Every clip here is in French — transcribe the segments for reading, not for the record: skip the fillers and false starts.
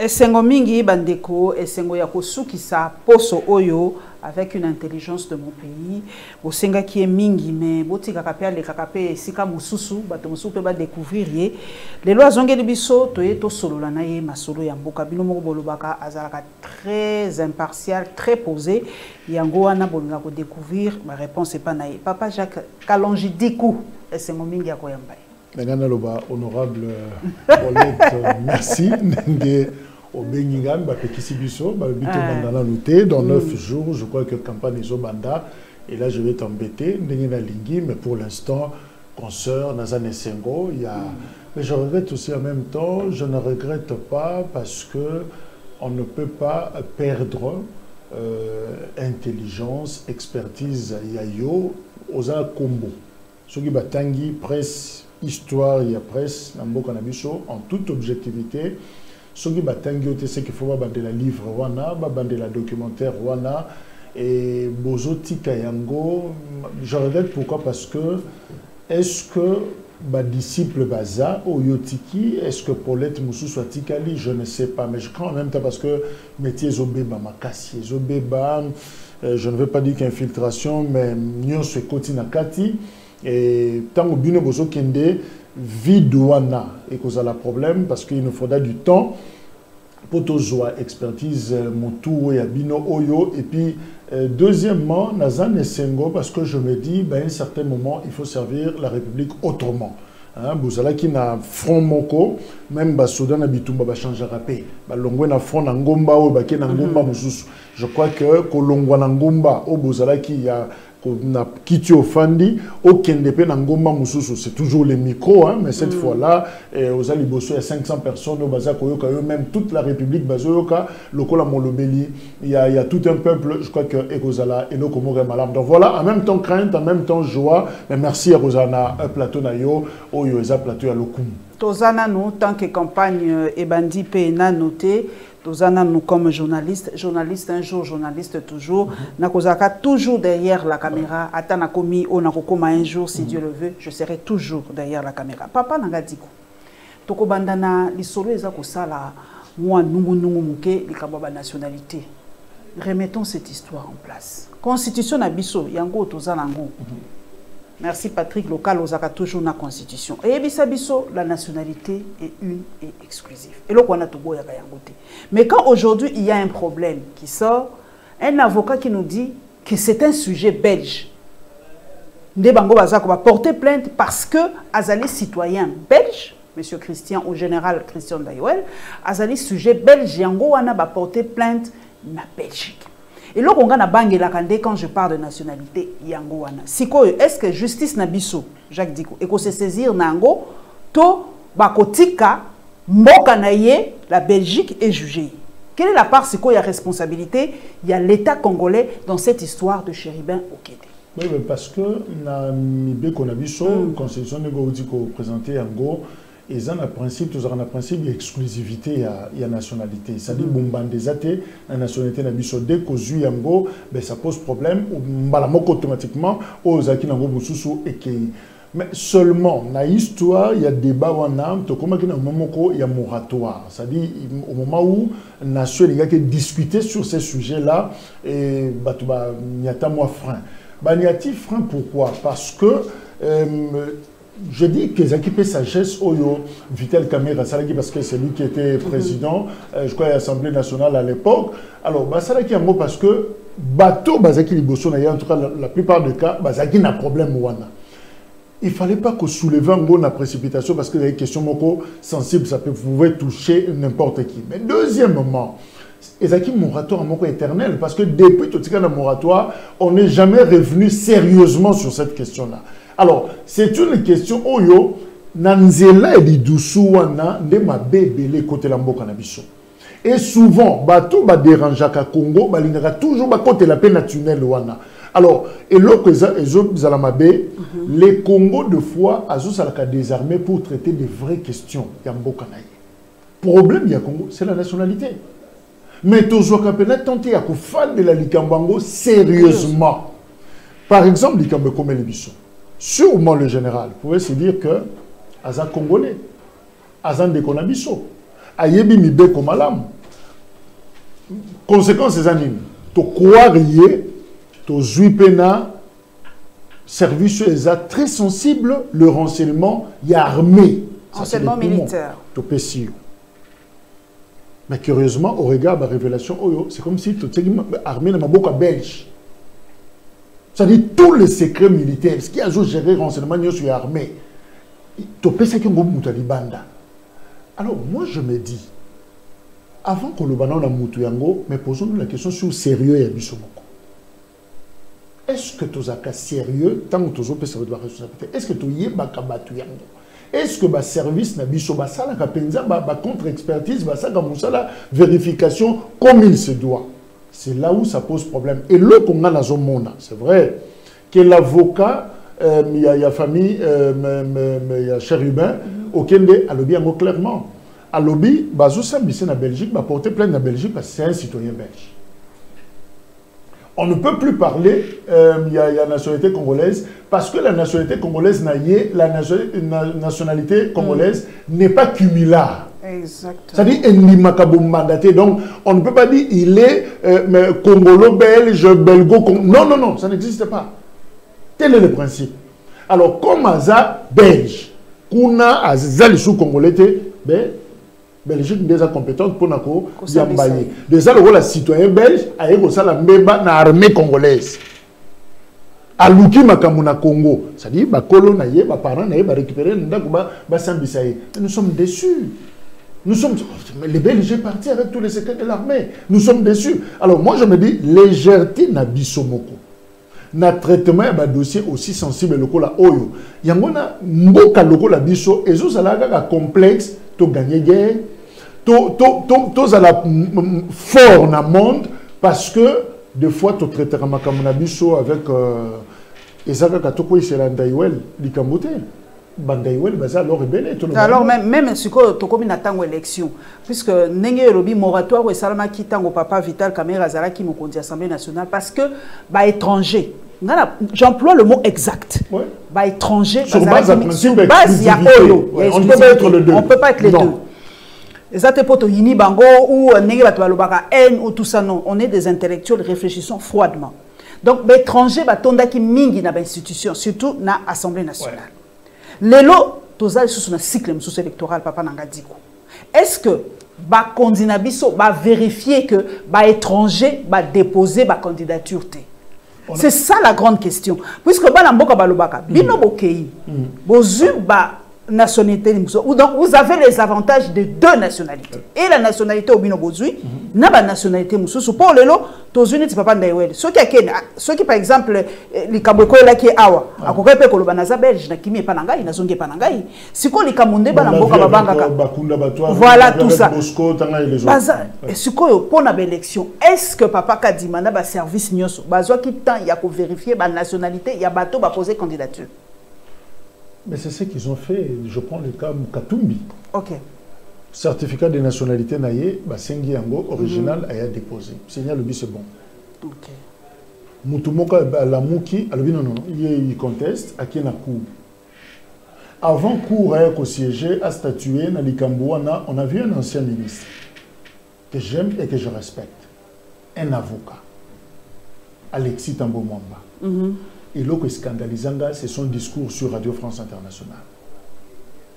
Esengo mingi bandeko, esengo ya kosukisa poso oyo avec une intelligence de mon pays. Bosenga qui est mingi mais botika kapia le kakape sika mususu bato mususu pe ba découvrir ye. Les lois zongeli biso to ye to solo la na ye masolo ya mboka bino moko bolobaka azalaka très impartial, très posé. Yango wana bolinga ko découvrir ma réponse est pas na ye. Papa Jacques Kalonji Dikou esengo mingi ya koyamba. Nagana loba honorable Paulette, merci. Au Beningam, Bakekisibiso, Babito Bandana Louté, dans 9 jours, je crois que campagne Iso Banda, et là je vais t'embêter, Nengena Lingui, mais pour l'instant, consoeur, Nazane Sengo, il y a. Mais je regrette aussi en même temps, je ne regrette pas parce que on ne peut pas perdre intelligence, expertise, yayo, osa combo. Ce qui batangi, presse, histoire, il y a presse, Nambo Kanabiso, en toute objectivité. Ce qui batangi, c'est qu'il faut bande la livre wana, bande la documentaire wana, et Bozoti Kayango. Je regrette pourquoi, parce que est-ce que ma disciple Baza, Oyotiki, est-ce que Paulette Moussou soit Tikali, je ne sais pas, mais je crois en même temps parce que métier Zobeba Makassi, Zobeba, je ne veux pas dire qu'infiltration, mais Nyon se Kotina Kati, et tant que Bino Bozo Kende, Vidouana et cause à la problème parce qu'il nous faudra du temps pour tozoa expertise Moutou et Abino Oyo et puis deuxièmement Nazan et Sengo parce que je me dis ben, à un certain moment il faut servir la République autrement. Bouzala qui na front moko même Soudan Bitumba va changer rapé balongwe na front na ngomba o ba na ngomba mususu je crois que kolongwa na ngomba o Bouzala qui a na kiti ofandi au kendepe na ngomba mususu c'est toujours les micros hein, mais cette fois-là aux aliboso il y a 500 personnes au baza koyoka même toute la République bazoyoka lokola molobeli il y a tout un peuple je crois que ekozala et nos komore malam donc voilà en même temps crainte en même temps joie mais merci à Rosana un plateau na yo oyo eza plateau ya lokum tozana nous tant que campagne ebandi pe na noté tozana nous comme journaliste un jour, journaliste toujours. Nakozaka toujours derrière la caméra. Atana komi o nakokoma un jour, si Dieu le veut, je serai toujours derrière la caméra. Papa Nangadiko. Toko bandana lisolo eza kosala moi nungu muke likababa nationalité. Remettons cette histoire en place. Constitution na biso yango tozana ngo. Merci Patrick, local osaka toujours na constitution. Et biso, la nationalité est une et exclusive. Et là, on a tout beau yangote. Mais quand aujourd'hui il y a un problème qui sort, un avocat qui nous dit que c'est un sujet belge. Ndebango Bazako va porter plainte parce que Azali citoyen belge, monsieur Christian, au général Christian Dayouel, Azali sujet belge, yango wana va porter plainte na Belgique. Et là, on a bangé la candé quand je parle de nationalité yangoana. Siko, est-ce que justice nabiso, Jacques Diko, et qu'on se saisir nango, to bakotika, mboka naye, la Belgique est jugée. Quelle est la part, Siko, il y a responsabilité, il y a l'État congolais dans cette histoire de Chéribin Okede. Oui, mais parce que na mibe qu'on a biso, constitution de Gaudiko présenté yango. Et ça, le principe, tout ça, le principe d'exclusivité à la nationalité. C'est-à-dire, la nationalité n'a pas dès qu'aux Yango, ça pose problème. Automatiquement, aux Aki Nango Boussousou et mais seulement, dans l'histoire, il y a débat ou il y a moratoire. C'est-à-dire, au moment où la nation a discuté sur ces sujets-là, et il y a moins frein. Il y a frein pourquoi? Parce que je dis que les équipes sagesse, Oyo, Vitel Kamera, parce que c'est lui qui était président, je crois, à l'Assemblée nationale à l'époque. Alors, Salaki Yango, parce que bateau, Bazaki Liboso, en tout cas, la plupart des cas, Bazaki n'a problème. Il ne fallait pas que soulever un la précipitation parce que les questions sensibles, ça pouvait toucher n'importe qui. Mais deuxièmement, Ezaki moratoire est éternel parce que depuis tout ce moratoire, on n'est jamais revenu sérieusement sur cette question-là. Alors, c'est une question oyo nanzela et doussou wana de ma bébé les côté la mboka na biso. Et souvent, bateau ba dérange à Congo, balingaka toujours ba côté la paix naturelle wana. Alors, et l'autre les Congo de fois azo salaka désarmé pour traiter des vraies questions ya mboka na ye. Problème ya Congo, c'est la nationalité. Mais toujours kapena tenter à faire de la likambango sérieusement. Par exemple, likambe comme les biso. Sûrement le général pouvait se dire que Azan Congolais, Azan de Konabiso. ayebi mibe komalam. Conséquence des animes. To croire yé, to zuipena, service très sensible, le renseignement, y a armé. Renseignement militaire. To pessi. Mais curieusement, au regard de la révélation, c'est comme si tout armé dans ma boca belge. C'est-à-dire tous les secrets militaires, ce qui a géré renseignement sur l'armée. To pessi qui est banda. Alors moi je me dis, avant que le banon a moutu yango, mais posons-nous la question sur le sérieux et abissomoko. Est-ce que tu as sérieux tant que tu as responsabilité? Est-ce que tu as bakabatu yango? Est-ce que le service n'a pas ça la contre-expertise, la vérification comme il se doit? C'est là où ça pose problème. Et le qu'on a dans ce monde, c'est vrai que l'avocat, il y a famille, il y a chérubin, auquel a lobby clairement. A lobby, en Belgique, va porter plainte en Belgique parce que c'est un citoyen belge. On ne peut plus parler, il y a la nationalité congolaise, parce que la nationalité congolaise la nationalité congolaise n'est pas cumulable. Exactement. C'est-à-dire, il n'y a pas mandaté. Donc, on ne peut pas dire il est congolo-belge, belgo-congolais. Non, non, ça n'existe pas. Tel est le principe. Alors, comme Aza belge, Kuna Aza sous congolais, Belgique déjà compétente pour nako yambaye. Déjà le rôle citoyen belge a eu ça la mbeba na armée congolaise. Aluki makamuna Congo, c'est-à-dire ba kolo na ye ba parents na ye ba récupérer ndako ba sambisaye. Nous sommes déçus. Nous sommes les Belges partis avec tous les secrets de l'armée. Nous sommes déçus. Alors moi je me dis légèreté na bisomoko. Na traitement ba dossier aussi sensible le la oyo. Yangona mboka loko la biso ezo salaga complexe to gagner guerre. Tous à la fort dans le monde parce que des fois tu traites ma biso avec Ezaka Katoko et Selandaiwel Likambote. Bandaiwel baza alors rebelle. Alors même si tu comme une attend élection puisque nenge robi moratoire et salama qui tango papa Vital Kamera Zara qui me conduit à l'Assemblée nationale parce que bah étranger. J'emploie le mot exact. Ouais. Bah étranger. Sur base à principe base il y a Oyo. On ne peut pas être les deux. On ne peut pas être les deux. Exactement poto yini bango ou nenge bato balobaka haine ou tout ça non. On est des intellectuels réfléchissons froidement. Donc l'étranger ba tonda ki mingi na ba institution surtout na Assemblée nationale. Ouais. Lelo tozali sous un cycle sous électoral papa nanga diko. Est-ce que ba candidat biso ba vérifier que ba étranger ba déposer ba candidature té? C'est ça la grande question. Puisque ba na mboka balobaka bino bokei. Bozu ba nationalité donc vous avez les avantages de deux nationalités et la nationalité au bino bozui na ba nationalité mususu pour lelo tozuni ti papa ndaiwele ceux qui par exemple likaboko la ki awa akoka pe koloba na za belge na kimi pa ngai na zongi pa ngai siko likamunde ba na mboka babanga ka voilà tout ça siko pour na élection est-ce que papa kadima na ba service nyoso bazwa ki temps ya ko vérifier ba nationalité ya bato ba poser candidature? Mais c'est ce qu'ils ont fait. Je prends le cas Katumbi. Ok. Certificat de nationalité naïe, Sengi Yango, original, a déposé. Seigneur le c'est bon. Ok. Mutumoka la Mouki, non, il conteste, à qui na cour. Avant cour a siégé, a statué, on a vu un ancien ministre que j'aime et que je respecte. Un avocat. Alexis Tambo Mwamba. Et l'autre scandalisant, c'est son discours sur Radio France Internationale.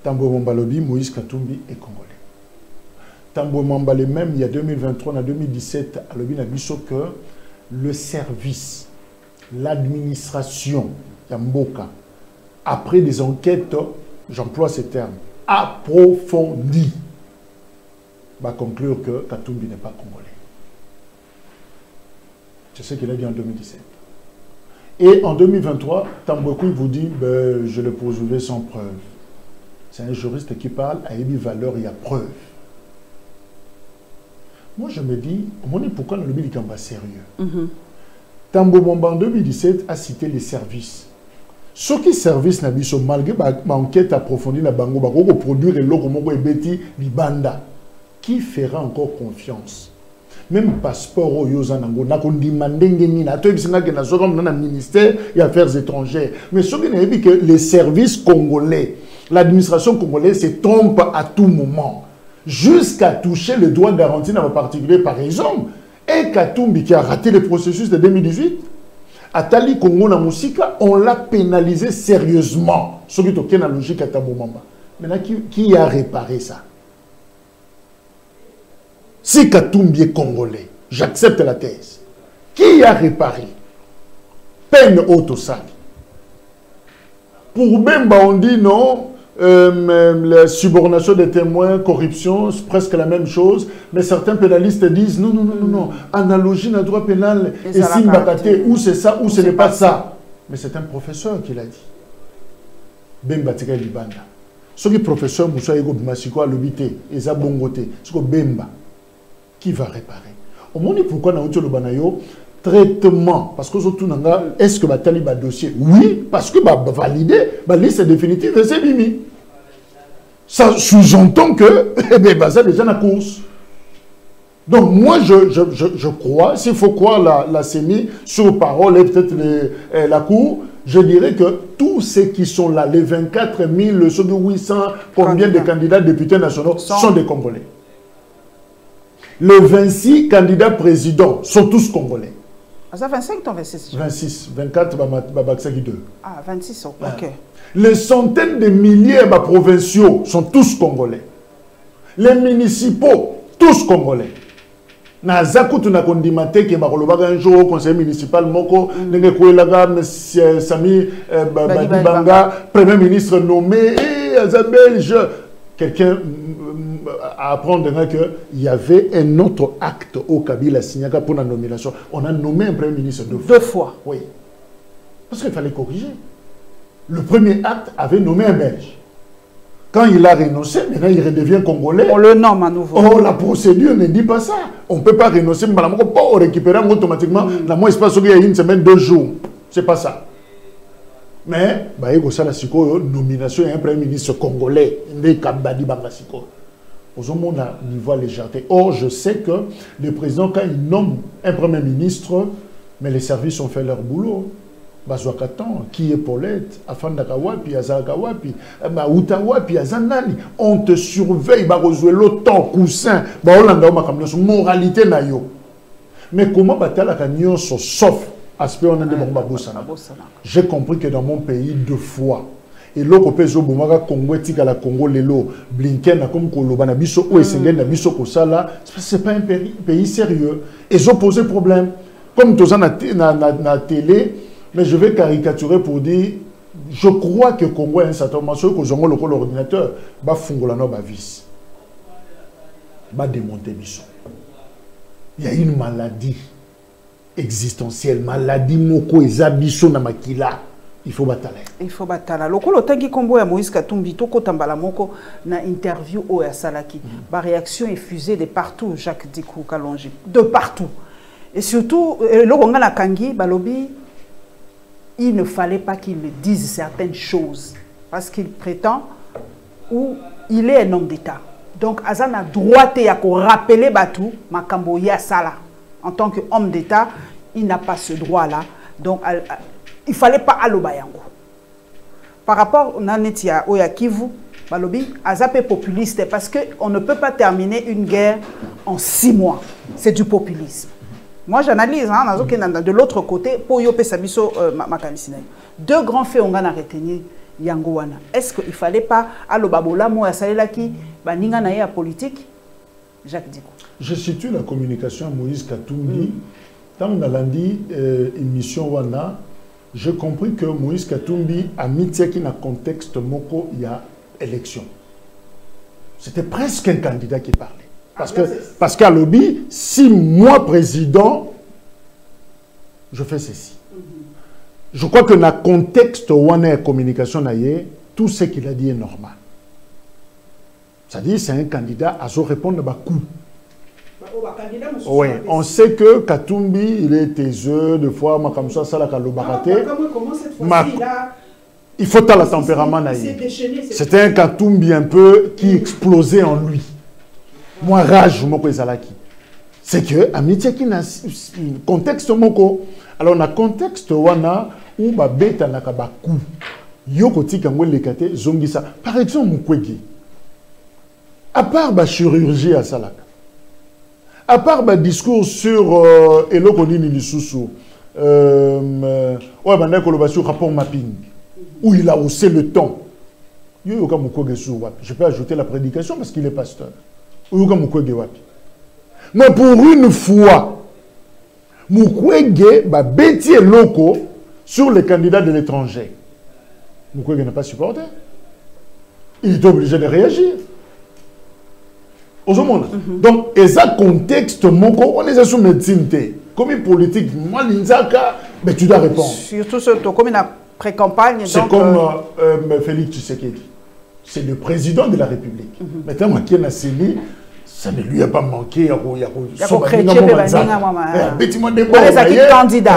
Tambo Mwambalobi, Moïse Katumbi est congolais. Tambo Mwambale même, il y a 2023, en 2017, à l'Obi Nabiso, que le service, l'administration, Yamboka, après des enquêtes, j'emploie ces termes, approfondies, va conclure que Katumbi n'est pas congolais. C'est ce qu'il a dit en 2017. Et en 2023, Tambokoui vous dit ben, je le poursuivais sans preuve. C'est un juriste qui parle à ébi valeur, il y a preuve. Moi, je me dis, pourquoi le Bill n'est pas sérieux? Tambo Mwamba en 2017 a cité les services. Ceux qui servicent na biso malgré l'enquête approfondie na bango bako produire l'eau et beti libanda. Qui fera encore confiance? Même passeport au Yozanango, n'a qu'on demande à toi, il ministère des Affaires étrangères. Mais ce qui n'est que les services congolais, l'administration congolaise se trompe à tout moment. jusqu'à toucher le droit garanti dans le particulier par exemple. Et Katumbi qui a raté le processus de 2018, Atali Congo na Moussika, on l'a pénalisé sérieusement. Ce qui est la logique à Tabomamba. Maintenant, qui a réparé ça? Si Katumbi est congolais, j'accepte la thèse. Qui a réparé? Peine haute au sac. Pour Bemba, on dit non. La subordination des témoins, corruption, c'est presque la même chose. Mais certains pénalistes disent non, non, non, non, non. Analogie dans le droit pénal et Simbakate, ou c'est ça, ou ce n'est pas ça. Mais c'est un professeur qui l'a dit. Bemba Tika Libanda. Ce qui est professeur Moussa Ego Bimasiko a l'obité, et Zabongote, ce que Bemba, qui va réparer. Au monde, pourquoi dans le Banayo traitement, parce que est-ce que Batali va dossier? Oui, parce que valider, la liste définitive, c'est Bimi. Ça sous-entend que ça déjà la course. Donc moi, je crois, s'il faut croire la CENI sur parole et peut-être la Cour, je dirais que tous ceux qui sont là, les 24 000, ceux de 800, combien de candidats députés nationaux sont des Congolais. Les 26 candidats présidents sont tous Congolais. Ça 25 ou 26? 26, 24, Babaksaki 2. Ah, 26, ok. Les centaines de milliers de provinciaux sont tous Congolais. Les municipaux, tous Congolais. Nazaku tu na kondimate ke bakoloba un jour au conseil municipal moko ndenge koelaga monsieur Sami Badibanga premier ministre nommé belge. Quelqu'un à apprendre qu'il y avait un autre acte au Kabila Signaka pour la nomination. On a nommé un premier ministre deux fois. Oui. Parce qu'il fallait corriger. Le premier acte avait nommé un Belge. Quand il a renoncé, maintenant il redevient congolais. On le nomme à nouveau. Oh, la procédure ne dit pas ça. On ne peut pas renoncer, mais on peut récupérer automatiquement. Dans mon espace, il y a une semaine, 2 jours. C'est pas ça. Mais, il y a une nomination d'un premier ministre congolais. Il y a un niveau légèreté. Or, je sais que le président, quand il nomme un premier ministre, mais les services ont fait leur boulot. Bazouakatan, qui est Paulette, Afandakawapi, Azakawapi, Utawapi, Azanani. On te surveille, l'OTAN, Coussin, moralité nayo. Mais comment battre la cagnon sauf aspect on a de j'ai compris que dans mon pays 2 fois. Et l'autre pays au Congo, la Congo, Lelo, Blinken, comme Kolobana, Biso, Oesengen, Biso, Kosala, c'est pas un pays sérieux. Et ils ont posé problème. Comme tout ça na télé, mais je vais caricaturer pour dire, je crois que Congo a un certain moment, que l'ordinateur, va fungolano, va vis, va démonter Biso. Il y a une maladie existentielle, maladie moko ezabiso na makila. Il faut bataler. Il faut bataler. Lokolo tangi kombo ya Moïse Katumbi toko tambala moko na interview o ya salaki. Ba réaction effusée de partout, Jacques Dikou Kalonji, de partout. Et surtout lokonga na kangi balobi, il ne fallait pas qu'il me dise certaines choses parce qu'il prétend ou il est un homme d'État. Donc azana droit ya ko rappeler batou makambo ya sala. En tant qu'homme d'État, il n'a pas ce droit-là. Donc, il ne fallait pas alobayango. Par rapport à Nanetia Oyakivu, Balobi, Azapé populiste, parce qu'on ne peut pas terminer une guerre en 6 mois. C'est du populisme. Moi, j'analyse, hein, de l'autre côté, pour Yope Sabiso Makanisine. 2 grands faits, on a retenu Yangowana. Est-ce qu'il ne fallait pas alobabola, moi, Salelaki, Baninga Naïa politique? Jacques Dikou. Je situe la communication à Moïse Katumbi. Quand on a dit émission Wana, j'ai compris que Moïse Katumbi a mis dans un contexte moko, il y a élection. C'était presque un candidat qui parlait. Parce qu'à lobby, si moi président, je fais ceci. Je crois que dans le contexte Wana communication, tout ce qu'il a dit est normal. C'est-à-dire c'est un candidat à se répondre à coup. Oui, on sait que Katumbi, il est taiseux, des fois, comme ça, ça, il faut à la tempérament. C'était un Katumbi un peu qui explosait en lui. Moi, rage, c'est que, amitié qui n'a contexte moko. Alors, dans le contexte, wana, où ba beta na kabaku, yoko tika ngwe lekate, zongisa. Par exemple, Mukwege. à part la chirurgie à Salak, à part le discours sur Elokonini Lisusu, sur rapport mapping, où il a haussé le ton. Je peux ajouter la prédication parce qu'il est pasteur. Mais pour une fois, Mukwege va bêtir locaux sur les candidats de l'étranger. Mukwege n'a pas supporté. Il est obligé de réagir. Donc, et ça contexte, on est sous médecine, comme une politique, moi, mais tu dois répondre. Surtout comme une pré-campagne. C'est comme Félix Tshisekedi. C'est le président de la République. Maintenant, qui est assigné, ça ne lui a pas manqué. Il y a des candidats.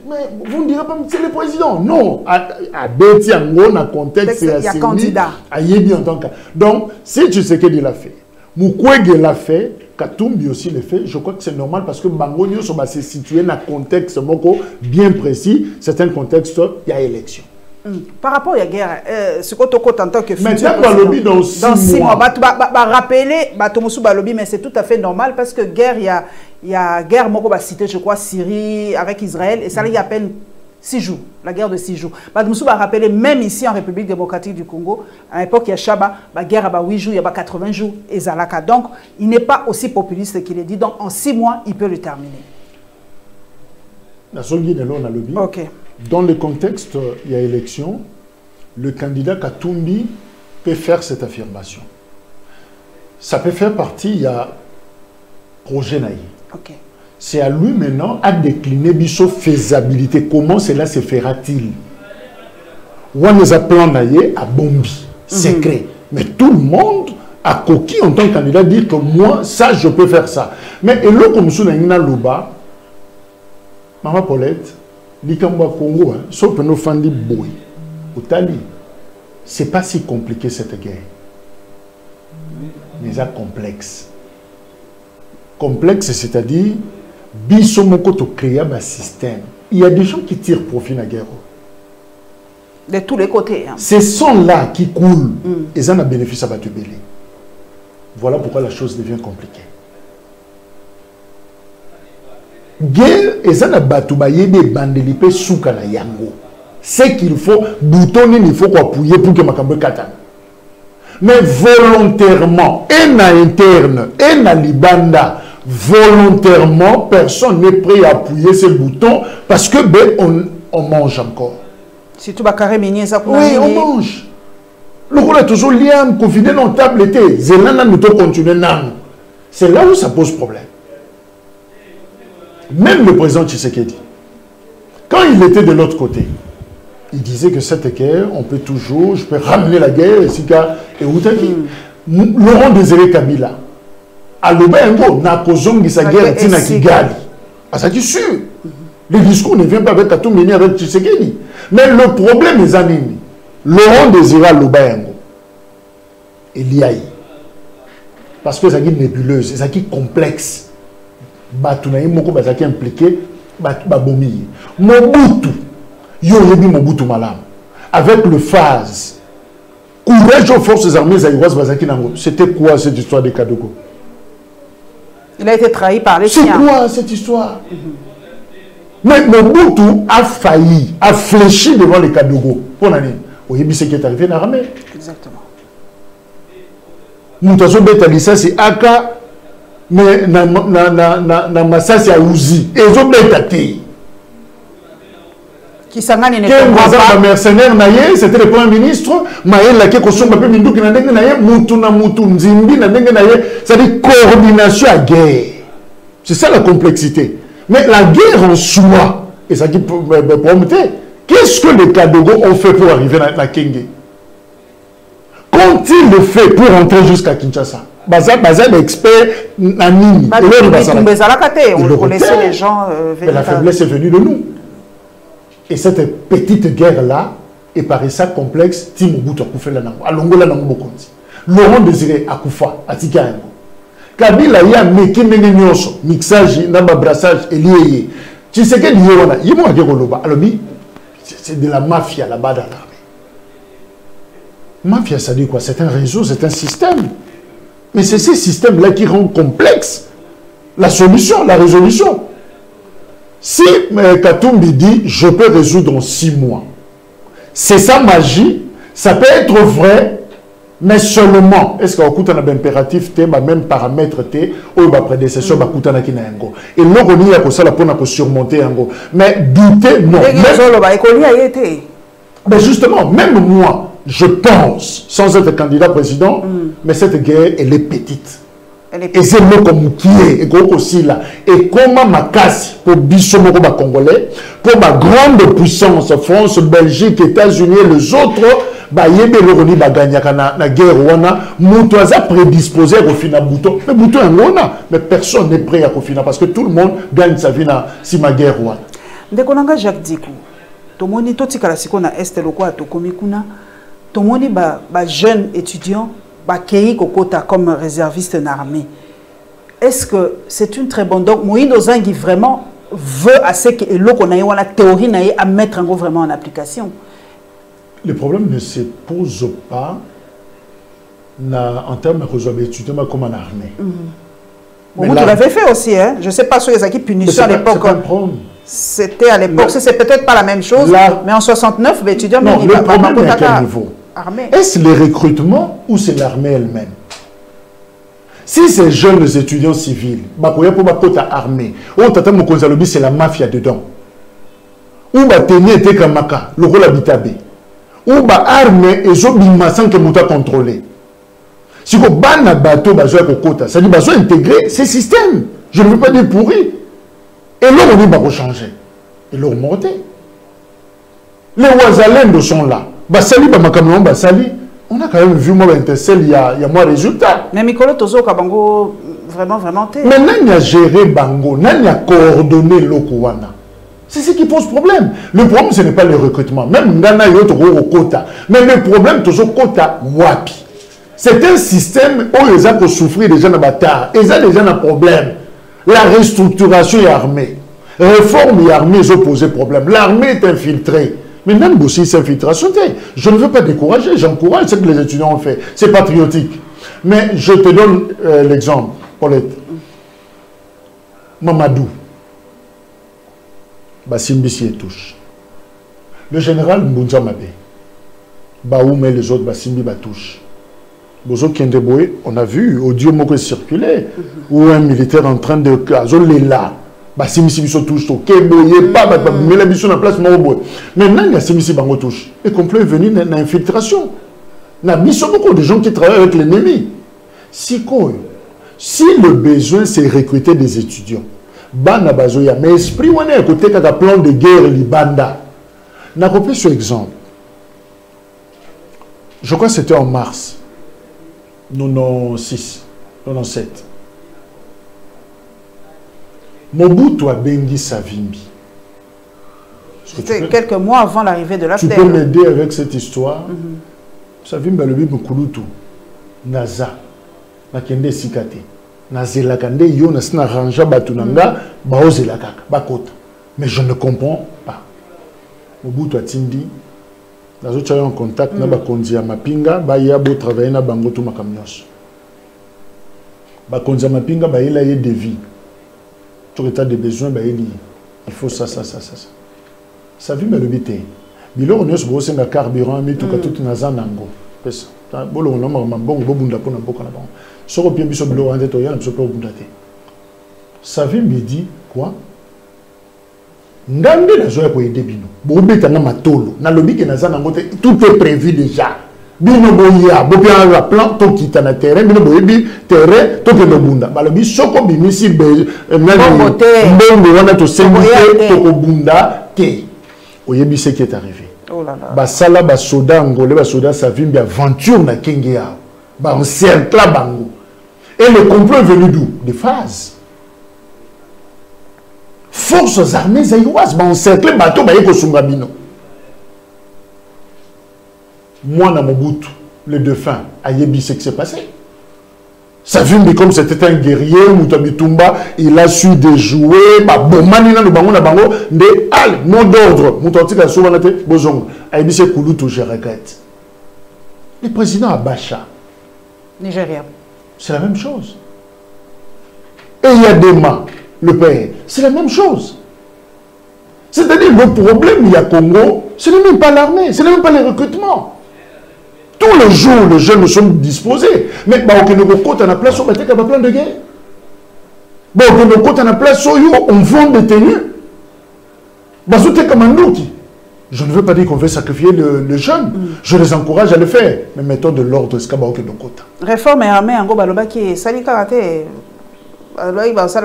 Mais vous ne direz pas que c'est le président. Non. À Betty Ango, un contexte, il y a candidat. Donc, si tu sais qu'il l'a fait, Mukwege l'a fait, Katumbi aussi l'a fait, je crois que c'est normal parce que Bangonio va se situer dans un contexte bien précis. C'est un contexte, il y a élection. Par rapport à la guerre, ce que tu as en tant que futur dans 6 mois. Rappeler, mais c'est tout à fait normal parce que guerre, il y a guerre, cité, je crois, Syrie avec Israël, et ça, il y a à peine 6 jours, la guerre de 6 jours. Je rappeler, même ici en République démocratique du Congo, à l'époque, il y a Chaba, la guerre à 8 jours, il y a 80 jours, et Zalaka. Donc, il n'est pas aussi populiste qu'il est dit. Donc, en 6 mois, il peut le terminer. Ok. Dans le contexte, il y a élection, le candidat Katumbi peut faire cette affirmation. Ça peut faire partie, il y a projet Naï. Okay. C'est à lui maintenant à décliner biso faisabilité. Comment cela se fera-t-il? On a plan Naï à Bombi, secret. Mais tout le monde a coquille en tant que candidat dit que moi, ça, je peux faire ça. Mais et là, comme ça, Loba, Maman Paulette, Likamba Congo, sauf que nous faisons des boy. C'est pas si compliqué cette guerre. Mais c'est complexe. Complexe, c'est-à-dire, bisomoko to créer un système. Il y a des gens qui tirent profit de la guerre. De tous les côtés. Hein. Ces sons-là qui coulent, ils en ont bénéfice à Batubélé. Voilà pourquoi la chose devient compliquée. Guerre, ils en ont batoubaye des bandelipé souka na yango. C'est qu'il faut, boutonner, il faut appuyer pour que Makambe katane. Mais volontairement, et na interne, et na libanda, volontairement, personne n'est prêt à appuyer ce bouton parce que on mange encore. Si tu vas carré minier ça. Oui, on mange. Le rôle est toujours lié à confiner dans la table. C'est là où ça pose problème. Même le président Tshisekedi, quand il était de l'autre côté, il disait que cette guerre, on peut toujours, je peux ramener la guerre, et Laurent Désiré Kabila, à l'Obengo, n'a causé sa guerre, Tina Kigali. Ah, ça dit sûr. Le discours ne vient pas avec Katumbi ni avec Tshisekedi. Mais le problème est Zanini. Laurent Désiré l'Obengo, il y a eu. Parce que ça est nébuleuse, ça est complexe. Batunaï moko bazaki impliqué, babomi. Mobutu. Yorebi Mobutu Malam, avec le phase, courage aux forces armées zaïroises Bazaki Nango. C'était quoi cette histoire de Kadogo? Il a été trahi par les siens. C'est quoi cette histoire? Mais Mobutu a failli, a fléchi devant les Kadogo. Pour l'année, Oyebi ce qui est arrivé dans l'armée. Exactement. Moutazo Betalissa, c'est Aka, mais na Massasi a Ouzi. Et ils ont bétaté. Qui s'engage ne pas. Mercenaire naïe, c'était le premier ministre. Maël la qui consomme un peu mindu qui n'a pas naïe, Moutou na Moutou Nzimbi n'a pas naïe. C'est-à-dire coordination à guerre. C'est ça la complexité. Mais la guerre en soi, et ça qui peut promettre, qu'est-ce que les Kadogo ont fait pour arriver à la Kenge? Qu'ont-ils le fait pour entrer jusqu'à Kinshasa? Bazar d'experts Nanini. On connaissait les gens. La faiblesse est venue de nous. Et cette petite guerre-là, est par ça complexe, Timobutu a fait la nango. Alongola nango bokonzi. Laurent Désiré Akoufa, Atika yango. Kabila ya meki ndenge nyonso, mixage, namba brassage, lié. Tu sais que lié wana, yimo akekoloba. Alors c'est de la mafia là-bas dans l'armée. Mafia, ça dit quoi? C'est un réseau, c'est un système. Mais c'est ces systèmes-là qui rendent complexe la solution, la résolution. Si Katumbi dit « je peux résoudre en 6 mois », c'est sa magie, ça peut être vrai, mais seulement, est-ce qu'on a un impératif, même paramètre, ou un prédécesseur, et l'on a ça pour surmonter. Mais douter, non. Mais justement, même moi, je pense, sans être candidat président, mais cette guerre, elle est petite. Et c'est le comme qui est, et aussi là. Et comment ma casse pour Bissomo Congolais, pour ma grande puissance, France, Belgique, États-Unis et les autres, bah yebe le roni ba gagner na guerre wana, mutoza prédisposé au final bouton. Mais bouton en wana, mais personne n'est prêt à finir parce que tout le monde gagne sa vie na si ma guerre wana. Ndekonanga Jacques Dikou. Tomoni totikala sikona est lokwa to komikuna. Tomoni ba jeune étudiant ba kei kokota comme réserviste en armée. Est-ce que c'est une très bonne donc Moïse Ozangi vraiment veut assez que l'on ait la théorie à mettre vraiment en application? Le problème ne se pose pas en termes de réseau étudiant comme en armée. Vous l'avez fait aussi, hein? Je ne sais pas sur les équipes punitions à l'époque. C'était à l'époque, c'est peut-être pas la même chose, mais en 69, les étudiants... Non, le problème est à quel niveau? Est-ce le recrutement ou c'est l'armée elle-même? Si ces jeunes étudiants civils, armée, c'est la mafia dedans. Ou le rôle habitabe. Ou armée et sans que mouta contrôler. Si vous avez un bateau, ça dit que intégrer ces systèmes. Je ne veux pas dire pourri. Et là, on va changer. Et là, on va monter. Les Ouazalènes sont là. Basali, Basali. On a quand même vu moi Intercell, il y a moins de résultats. Mais Mikolo Tozo Kabango, vraiment. Mais il y a géré Bango, il y a coordonné l'Okuwana. C'est ce qui pose problème. Le problème, ce n'est pas le recrutement. Même Ngana Yoto au quota. Mais le problème, toujours quota Wapi. C'est un système où les gens souffrent déjà dans la bataille. Ils ont déjà un problème. La restructuration est armée. Réforme et armée, ils ont posé problème. L'armée est infiltrée. Mais même aussi, c'est infiltration. Je ne veux pas décourager, j'encourage ce que les étudiants ont fait. C'est patriotique. Mais je te donne l'exemple, Paulette. Mamadou. Bassimbisi touche. Le général Mbunja Mabé. Baoum et les autres, Bassimbi touche. Bozo Kendeboé, on a vu, audio moko circulé, où un militaire en train de caser là. Bassimisi biso touche to keboye pas mais la mission en place maoboy. Maintenant il y a Simisi bango touche. Et complot est venu dans l'infiltration. Na mission beaucoup de gens qui travaillent avec l'ennemi. Si le besoin c'est recruter des étudiants. Bana bazoya mais esprit on est à côté d'un plan de guerre libanda. N'a pas ce exemple. Je crois que c'était en mars 96, 97. Mobutu a bengi Savimbi. C'était quelques mois avant l'arrivée de la Tu peux m'aider avec cette histoire? Savimbi a levé Mukulutu. Naza. Nakende Sikate. Nazela Kande yo nasina ranja batunanga. Baozela kaka. Bakota. Mais je ne comprends pas. Mobutu a tindi. Nazo tchayo en contact. Na bakonzi ya mapinga. Ba yabo travailler na bangotu makamnyos. Bakonzi ya mapinga ba yela ye devis. Tout état de besoin, il faut ça. Ça vit, mais le bité. Bilo, on est un carburant, mais tout tout nazan nango. Bolo, on a un bon bunda pour un bon canabon. Sur le pied, biso bilo, on est au yan, biso pour bundate. Ça vit, me dit quoi? Ndambe na joie pour aider bino. Bobe tanga matolo. Na lobi ke nazan nango, tout est prévu déjà. Bino boya, bopia la plan to kita na terrain, bino boyebi terrain to ke no bunda. Balobi soko bimisi be mbongo wana to sembite to ko bunda te. Oyebi ce qui est arrivé. Oh là là. Ba sala ba soda ngolé ba soda Savimbi aventure na Kengea. Ba encercle bango. Et le complot est venu d'où? Des phases. Forces armées zaïroises ba encercle bateau ba yeko sunga bino. Moi, dans Mobutu, le défunt, Ayebi, ce qui s'est passé. Savimbi, comme c'était un guerrier, Moutabitumba, il a su déjouer, Bomani, mot d'ordre, Moutatika, Souvanate, Bozong, Ayebi, c'est Kouloutou, je regrette. Le président Abacha. Nigeria. C'est la même chose. Et Yadema, le père, c'est la même chose. C'est-à-dire le problème, il y a Congo, ce n'est même pas l'armée, ce n'est même pas les recrutements. Tous les jours, les jeunes sont disposés. Mais on a la place, on va plein de guerre. On a la place, on vend des tenues. Je ne veux pas dire qu'on veut sacrifier les jeunes. Je les encourage à le faire. Mais mettons de l'ordre. Réforme et armée, en gros, la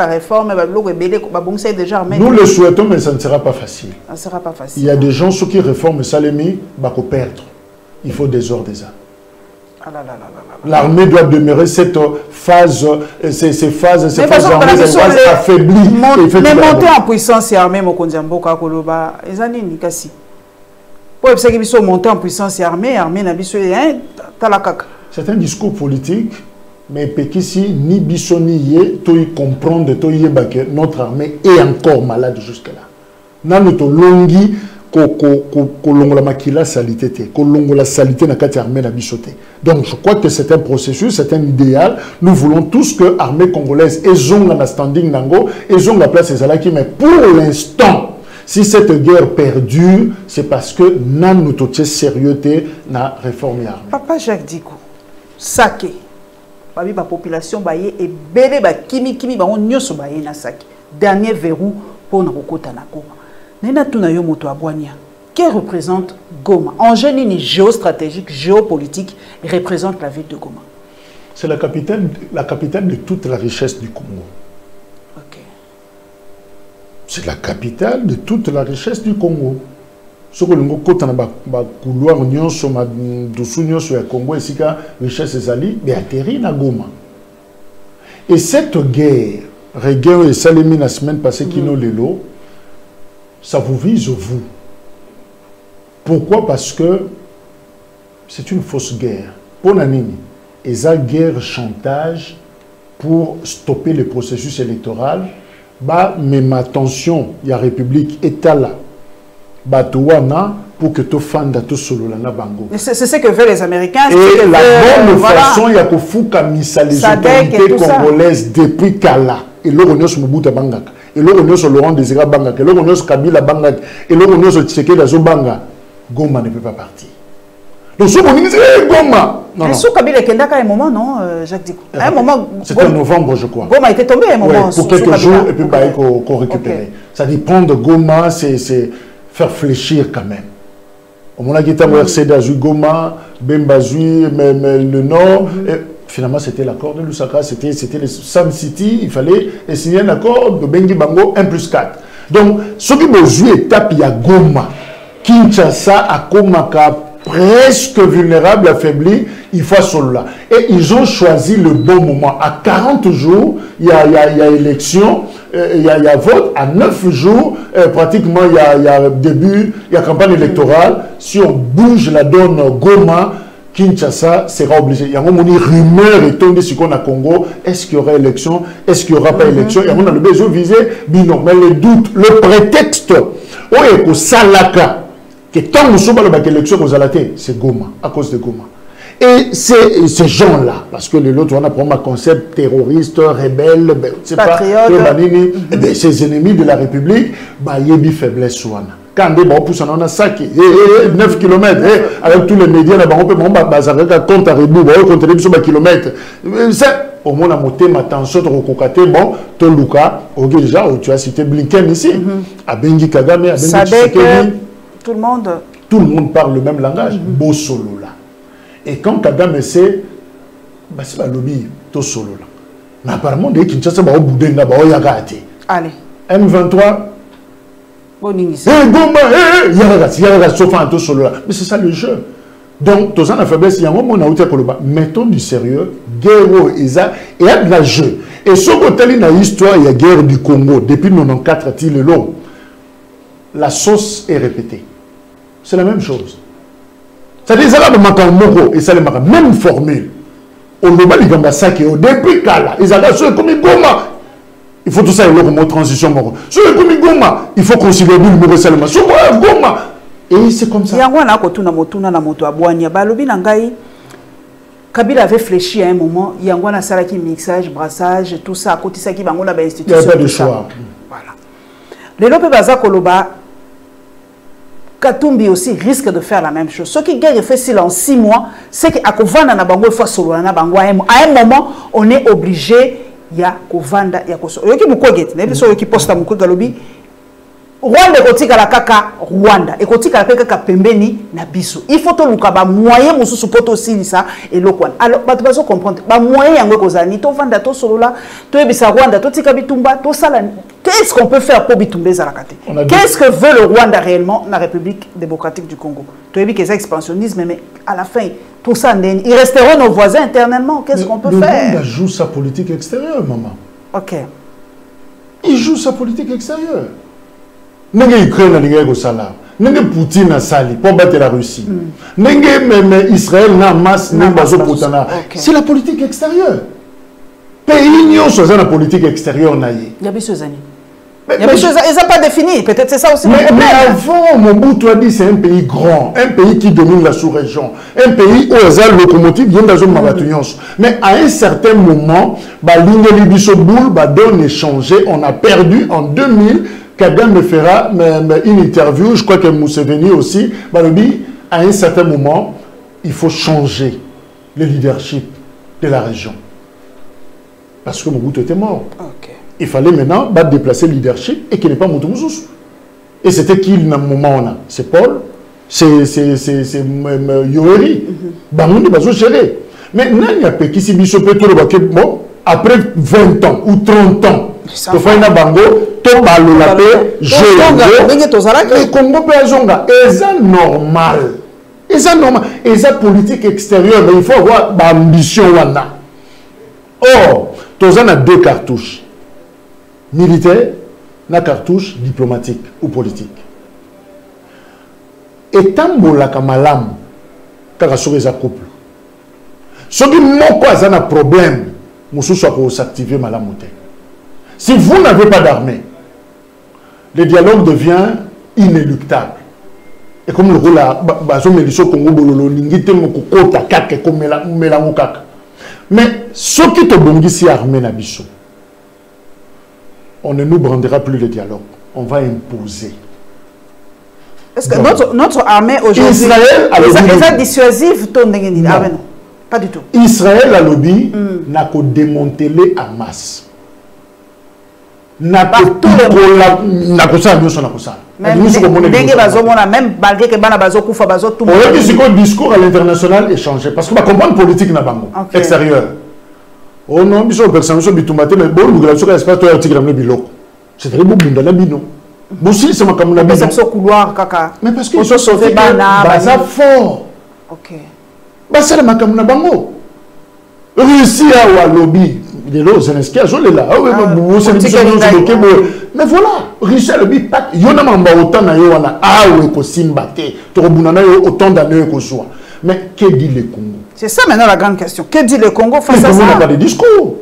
réforme, nous le souhaitons, mais ça ne sera pas facile. Ça ne sera pas facile. Il y a des gens, ceux qui réforment Salemi, vont perdre. Il faut des ordres. L'armée doit demeurer cette phase, ces phases armées affaiblies. Mais monter en puissance et armée, Mokondiamboka Koloba, Ezanini Kasi. Pour que monter en puissance et armée, c'est un discours politique. Mais Pekisi, ni Bisso ni Yé, tu comprendre que notre armée est encore malade jusque-là. Nous to longi la makila salité, la salité na kati armée na bisoté. Donc je crois que c'est un processus, c'est un idéal. Nous voulons tous que l'armée congolaise ait un standing nango, ait la place des alaki. Mais pour l'instant, si cette guerre perdure, c'est parce que nous sommes sérieux na réforme armée. Papa Jacques Diko, Saké. La population est belle, kimi na saki. Dernier verrou pour nous Tanako. Nena tunayo moto abwania. Qui représente Goma? En génie géostratégique, géopolitique, représente la ville de Goma. C'est la capitale de toute la richesse du Congo. Ok. C'est la capitale de toute la richesse du Congo. Ce que nous avons couloir nyonso dosu nyonso ya Congo et sika richesse ezali mais atterri na Goma. Et cette guerre, regain et Salemi la semaine passée kino lelo, ça vous vise vous. Pourquoi? Parce que c'est une fausse guerre. Pour Nanini, et ça guerre chantage pour stopper le processus électoral. Bah mais ma tension, il y a République État là. Batouana pour que tu fandes tout solo la bango. C'est ce que veulent les Américains. Et la bonne façon, il y a que fouka misa les autorités congolaises depuis Kala. Et là, on est sur Mobutu Bangak. Et là, on est sur Laurent Désiré Bangak. Et là, on est sur Kabila Bangak. Et là, on est sur Tshisekedi Azobanga. Goma ne peut pas partir. Donc, ce qu'on dit, c'est Goma. Mais sous Kabila Kendaka, à un moment, non, Jacques Diko. À un moment. C'était en novembre, je crois. Goma était tombé à un moment. Ouais, pour quelques jours, et puis qu'on récupère. Ça dépend de Goma, c'est faire fléchir quand même. Au moment où on a RCD Azui Goma, Bembazui, le Nord, et finalement c'était l'accord de Lusaka, c'était le Sun City, il fallait signer un accord de Bengi Bango 1+4. Donc, ce qui besoin étape, il y a Goma. Kinshasa a Komaka presque vulnérable, affaibli, il faut cela. Et ils ont choisi le bon moment. À 40 jours, il y a élection, il y a vote. À 9 jours, pratiquement, il y a début, il y a campagne électorale. Si on bouge la donne Goma, Kinshasa sera obligé. Il y a une rumeur et tombée sur qu'on a Congo. Est-ce qu'il y aura élection? Est-ce qu'il n'y aura pas élection? Et on a le besoin de viser. Non, mais le doute, le prétexte, au Salaka, que tant que nous sommes à l'élection, c'est Goma, à cause de Goma. Et ces gens-là, parce que l'autre, on a pour un concept terroriste, rebelle, ces ennemis de la République, il y a une faiblesse. Quand on a sac, 9 km, avec tous les médias, on peut compte à rebours, on compte les kilomètres. Au moins, on a ma tension de recocater, bon, Toluka, déjà, tu as cité Blinken ici, à Bengi Kagame, à Bengi Tshisekedi. Tout le monde parle le même langage, beau solo là. Et quand Kagame sait, c'est pas lobby, tout solo là. Mais apparemment, dès qu'il y a un boudin là, il y a gâté. Allez. M23. Mais c'est ça le jeu. Donc, tous en a faiblesse, il y a un moment où on a mettons du sérieux, guerre et il y a de la jeu. Et ce côté dans l'histoire, il y a guerre du Congo. Depuis 94 à Tilelo, la sauce est répétée. C'est la même chose. C'est-à-dire que et ça la même formule. Au global, il y a ça qui est au début, ils ont comme Goma. Il faut tout ça, il y a une transition. Sur le comme Goma, il faut considérer le numéro seulement. Sur Goma. Et c'est comme ça. Il y a un peu de moto à Boania. Balobi Nangai, Kabila avait fléchi à un moment, il y a un salaki mixage, brassage, tout ça, à côté ça qui va on a institution. Il n'y a pas de choix. Voilà. Les lopes baza koloba Katumbi aussi risque de faire la même chose. Ce qui gagne fait silence 6 mois, c'est qu'à Kovanda na bango fois solo na bango à un moment on est obligé ya Kovanda ya koso. Yoki mukogeti, ne biso yoki posta mukoga lobi. Rwanda ekotika la kaka Rwanda ekotika la kaka pembeni na biso. Il faut to luka ba moyen mususu poto silisa et lokwan. Alors ba tu comprendre ba moyen yango kozani to vanda to solo la to ebisa Rwanda to tika bitumba to sala. Qu'est-ce qu'on peut faire pour bitumba zalakate? Qu'est-ce que veut le Rwanda réellement la République démocratique du Congo? To ebi que ça expansionnisme mais à la fin tout ça ils resteront nos voisins éternellement. Qu'est-ce qu'on peut faire? Le Rwanda joue sa politique extérieure, maman. OK. Il joue sa politique extérieure. N'engé Ukraine na linga ko sala, n'engé Poutine na sali pour battre la Russie, n'engé même Israël na Hamas na bazo potana. C'est la politique extérieure. Pays n'y ont pas la politique extérieure naïe. Il y a des choses. Ils n'ont pas défini. Peut-être c'est ça aussi. Mais avant, Mobutu a dit c'est un pays grand, un pays qui domine la sous-région, un pays où les locomotives viennent dans une maratonion. Mais à un certain moment, l'Ingeli Bissoboul va donner changer. On a perdu en 2000. Kagame me fera une interview, je crois que Museveni aussi, à un certain moment, il faut changer le leadership de la région. Parce que Mobutu était mort. Okay. Il fallait maintenant déplacer le leadership et qu'il n'est pas Mobutu. Et c'était qui dans le moment? C'est Paul, c'est Yoweri. Bamundi va gérer. Mais il y a qui si après 20 ans ou 30 ans, le Bango, le Congo peut azonga. Et ça normal. Et ça normal. Et ça politique extérieure, mais il faut avoir l'ambition. Or, tu as 2 cartouches. Militaire, na cartouche diplomatique ou politique. Et tant que la kamalam, quand tu as un couple, ce qui est un problème, vous s'activer malamoute. Si vous n'avez pas d'armée, le dialogue devient inéluctable. Et comme le rôle à Congo, mais ce qui te bon ici armée nabiso, on ne nous brandira plus le dialogue. On va imposer. Est-ce que notre armée aujourd'hui Israël est dissuasive? Non, pas du tout. Israël a lobby n'a qu'à démanteler Hamas. N'a qu'à tout n'a qu'à ça, même malgré que bana bazo kufa bazo tout. On a dit que le discours à l'international est changé parce que ma comprendre politique n'a pas extérieur. Oh non, biso personne so bitumate mais bon nous relation espace toi article ramé biloko. C'est très beau bunda na bino. Boussi c'est ma kamuna bino. C'est couloir kaka. Mais parce que so sauver bana baza fort. OK. Bah c'est ma kamuna bango. Russie a lobby de l'eau Zelensky a joué là. Mais voilà, Russie a lobby pas yona mamba autant na yo wana awe ko simbate. To bunana yo autant d'années ko soit. Mais que dit le Congo? C'est ça maintenant la grande question. Que dit le Congo face à ça? On n'a pas de discours.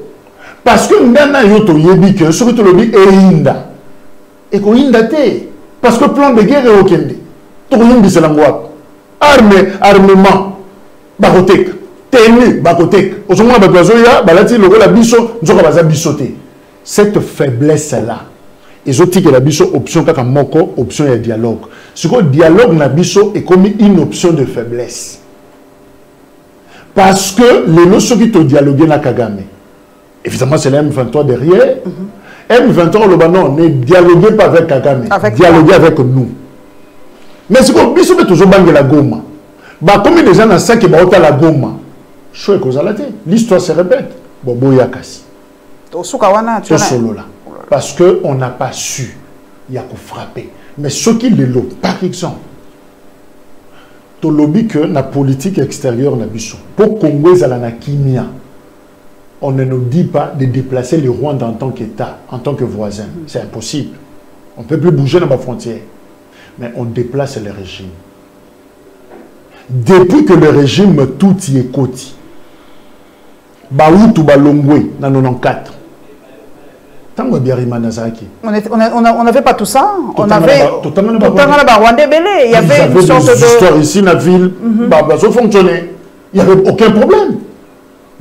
Parce que nous avons dit que ce que tu dis est Inda. Et qu'on Inda té. Parce que le plan de guerre est au Kende. Tout le monde dit c'est l'angoisse. Armement, barotek, tenue, barotek. Au moment où la biso, nous avons bisoté. Cette faiblesse-là, ils ont dit que la biso option kaka moko, option et dialogue. Ce que le dialogue na biso est comme une option de faiblesse. Parce que les notions qui te dialoguent na Kagame, évidemment c'est la M23 derrière. M23 le banon ne dialoguez pas avec Kagame, dialoguez avec nous. Mais c'est comme biso toujours bangé la Goma. Bah comme les gens dans ça qui baota la Goma, chouette cause à la tête. L'histoire se répète. Bobo yakasi. Parce que on n'a pas su, il y a qu'à frapper. Mais ce qui les lot, par exemple. To lobby que la politique extérieure na biso pour Congo na kimia, on ne nous dit pas de déplacer le Rwanda en tant qu'État, en tant que voisin. C'est impossible. On ne peut plus bouger dans ma frontière. Mais on déplace le régime. Depuis que le régime tout y est côté, Baoutou Balongwe, dans 94, on n'avait pas tout ça. On avait Rwanda Belé. Il y avait une sorte de... histoires ici, la ville, ça fonctionnait. Il n'y avait aucun problème.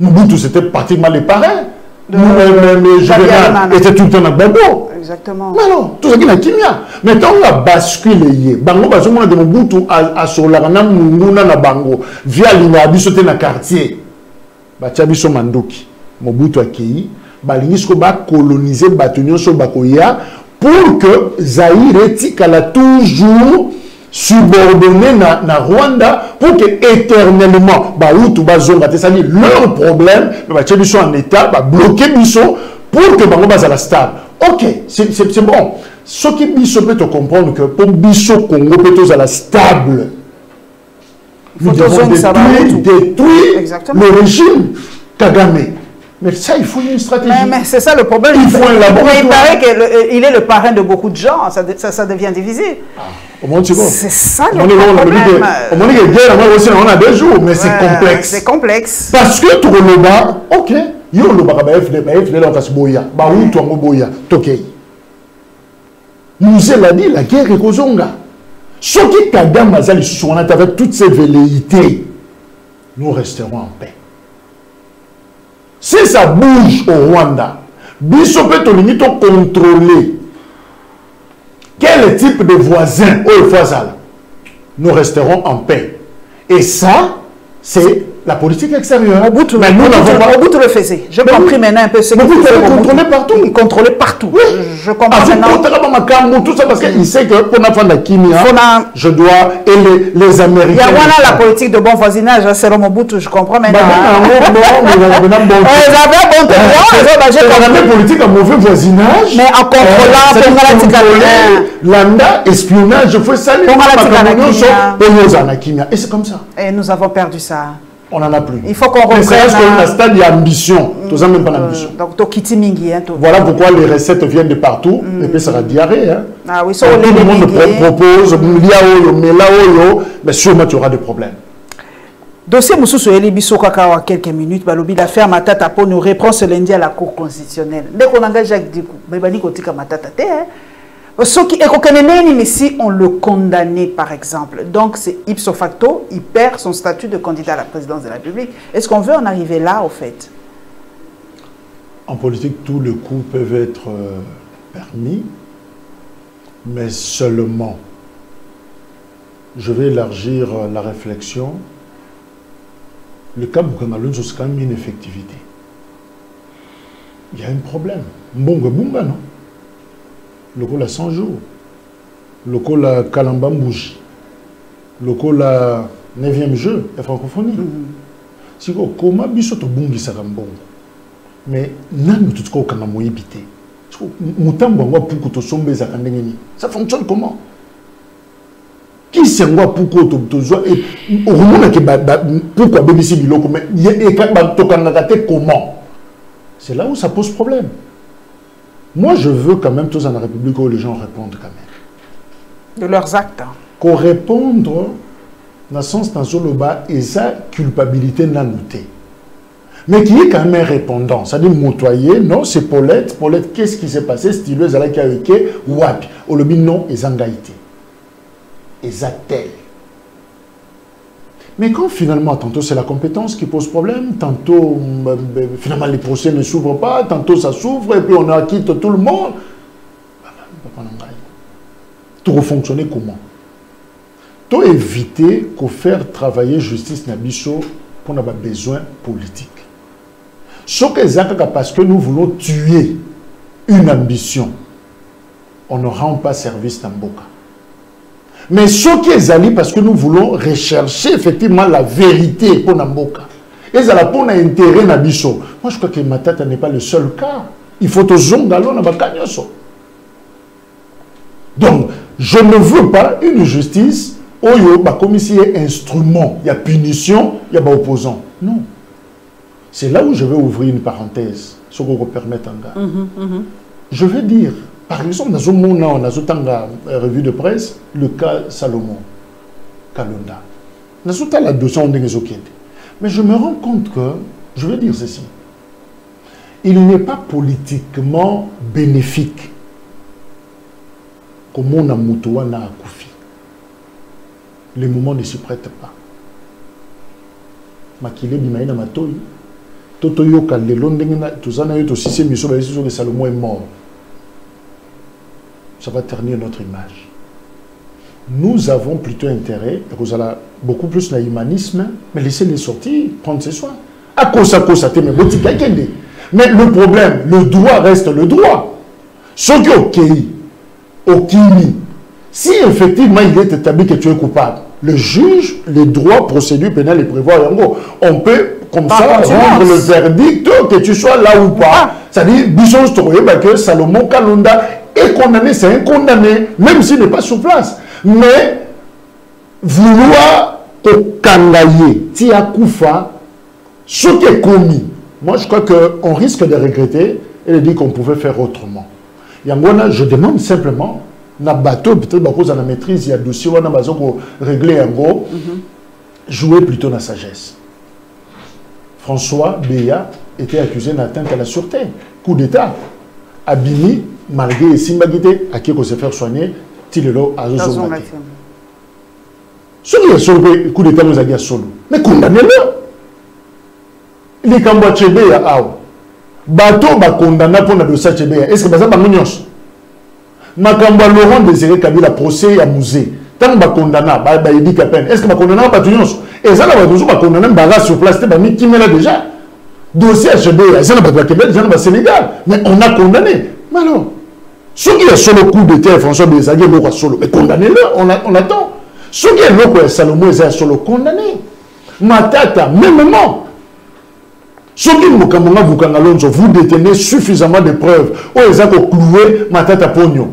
Mobutu, c'était pratiquement les parrains. Mais Juvenal était tout le temps dans Gbagbo. Exactement. Mais non, tout ça qui n'a kimia. Mais quand on a basculé, Bango, parce que Mobutu a sur la rana Munguna na Bango, via l'Inabiso na quartier. Bachabiso Mandoki. Mobutu a Kei, Balingisko ba coloniser Batunio so Bakoya pour que Zaïre Tikala toujours subordonné na Rwanda pour que éternellement Baoutou Bazonga, c'est-à-dire leur problème, Bachabiso en état, bloquer Biso pour que Bango Bazala stable. Ok, c'est bon. Ce qui Biso peut te comprendre que pour Biso Congo peut être stable, nous devons détruire le régime Kagame. Mais ça, il faut une stratégie. Mais c'est ça le problème. Il faut un laboratoire. Il paraît qu'il est le parrain de beaucoup de gens. Ça devient divisé. C'est ça le problème. On dit que guerre, aussi, on a 2 jours, mais c'est complexe. C'est complexe. Parce que tout le bas, ok, yo le bas, nous a dit la guerre est Kozonga. Ce qui Kagame Mazali on a avec toutes ces velléités, nous resterons en paix. Si ça bouge au Rwanda, Biso peut contrôler quel type de voisins nous resterons en paix. Et ça, c'est la politique extérieure. Mobutu le faisait. Je comprends maintenant un peu ce qu'il faisait. Contrôlait partout. Il contrôlait partout. Oui. Je comprends maintenant. Tout ça parce qu'il sait que pour la fin de la Kimia, je dois et les Américains. Il y a voilà la politique de bon voisinage. C'est le Mobutu, je comprends maintenant. La politique de mauvais voisinage. Mais en contrôlant, l'anda, espionnage, je fais ça. Et c'est comme ça. Et nous avons perdu ça. On n'en a plus. Il faut qu'on reprenne. C'est un stade d'ambition. Tout ça même pas d'ambition. Voilà pourquoi les recettes viennent de partout. Et puis ça va diarrhée. Hein. Ah oui, tout le monde propose, mais sûrement tu auras des problèmes. Dossier Moussou Elibiso Kakawa quelques minutes. Balobi l'affaire Matata pour nous reprendre ce lundi à la Cour constitutionnelle. Dès qu'on engage Jacques Dikou, Bébani Kotika Matata, ce qui est mais si on le condamnait par exemple, donc c'est ipso facto, il perd son statut de candidat à la présidence de la République. Est-ce qu'on veut en arriver là au fait? En politique, tous les coups peuvent être permis, mais seulement, je vais élargir la réflexion, le cas Boukangalun, c'est quand même une effectivité. Il y a un problème. Mbonga Bunga, non? Le coup la 100 jours, le coup la Kalamba Mouji, le coup la 9e jeu, la francophonie. Si vous comment bisoto bungi sarambongo, mais nan tout ce qu'on a moyen bité. Moutambo ngwa puku to sombe za kandengeni. Ça fonctionne comment? Qui c'est ngwa puku to zo et au moment que pourquoi BBC biloko mais et quand to kanakate comment? C'est là où ça pose problème. Moi, je veux quand même, tous en la République, où les gens répondent quand même. De leurs actes. Qu'on réponde, dans le sens dans le bas, et sa culpabilité n'a noté. Mais qui est quand même répondant. C'est-à-dire, montoyer, non, c'est Paulette. Paulette, qu'est-ce qui s'est passé? Styleuse, elle a été, wapi. Au lobby, non, et zangaïté. Et zatel. Mais quand finalement, tantôt c'est la compétence qui pose problème, tantôt finalement les procès ne s'ouvrent pas, tantôt ça s'ouvre et puis on acquitte tout le monde. Tout fonctionner comment? Tout éviter qu'on faire travailler justice Nabiso pour avoir besoin politique. Ce que c'est parce que nous voulons tuer une ambition, on ne rend pas service à Mboka. Mais ce qui est allé parce que nous voulons rechercher effectivement la vérité pour Namboka. Et ça pour intérêt Nabiso. Moi je crois que Matata n'est pas le seul cas. Il faut aux zongalo na bakanyoso. Donc je ne veux pas une justice où il y a comme ici instrument, il y a punition, il y a opposant. Non. C'est là où je vais ouvrir une parenthèse, ce qu'on peut permettre en gars. Je vais dire. Par exemple, dans une revue de presse, le cas Salomon Kalonda. Dans la dossier, mais je me rends compte que, je veux dire ceci, il n'est pas politiquement bénéfique comme on a Moutouan à Koufi. Les moments ne s'y prêtent pas. Makile Bimaïna Matoyi, Toto yoka le londengena tozana yo to sisi miso ba sisi que Salomon est mort. Ça va ternir notre image. Nous avons plutôt intérêt, vous allez beaucoup plus dans l'humanisme, mais laissez-les sortir, prendre ses soins. À cause, mais le problème, le droit reste le droit. Ce qui est ok, si effectivement il est établi que tu es coupable, le juge, les droits, procédures pénales et prévoient, on peut comme ça rendre le verdict que tu sois là ou pas. C'est-à-dire, que Salomon Kalonda est condamné, c'est un condamné, même s'il n'est pas sur place. Mais vouloir te cangailler, tia koufa, ce qui est commis, moi je crois qu'on risque de regretter et de dire qu'on pouvait faire autrement. Yangwana, je demande simplement, na bateau, peut-être parce qu'on a la maîtrise, il y a dossier, on a besoin pour régler un gros, jouer plutôt la sagesse. François Béa était accusé d'atteinte à la sûreté, coup d'État. Abini, malgré Simbagité, à qui on s'est fait soigner, Tilelo a Zozomate. Celui qui a sauvé le coup d'État, nous a dit solo. Mais condamnez-le. Les Cambodgiens, bateau va condamner pour le dossier Tchébéa. Est-ce que ça va nous Makamba Laurent Désiré Kabila procès à musée. Tant que va condamner, il dit qu'à peine. Est-ce que va condamner pas tout et ça, va condamner Baga sur place, c'est qui met là déjà. Dossier Tchébéa, ça n'a pas Québec, ça n'a pas Sénégal. Mais on a condamné. Mais alors, ceux qui ont solo coup d'État, François Bézagé, ils solo. Mais condamnez-le, on attend. Ceux qui ont Salomon, ils sont solo condamnés. Matata, même non. Ceux qui vous détenez suffisamment de preuves. Oh, ils ont cloué Matata Pogno.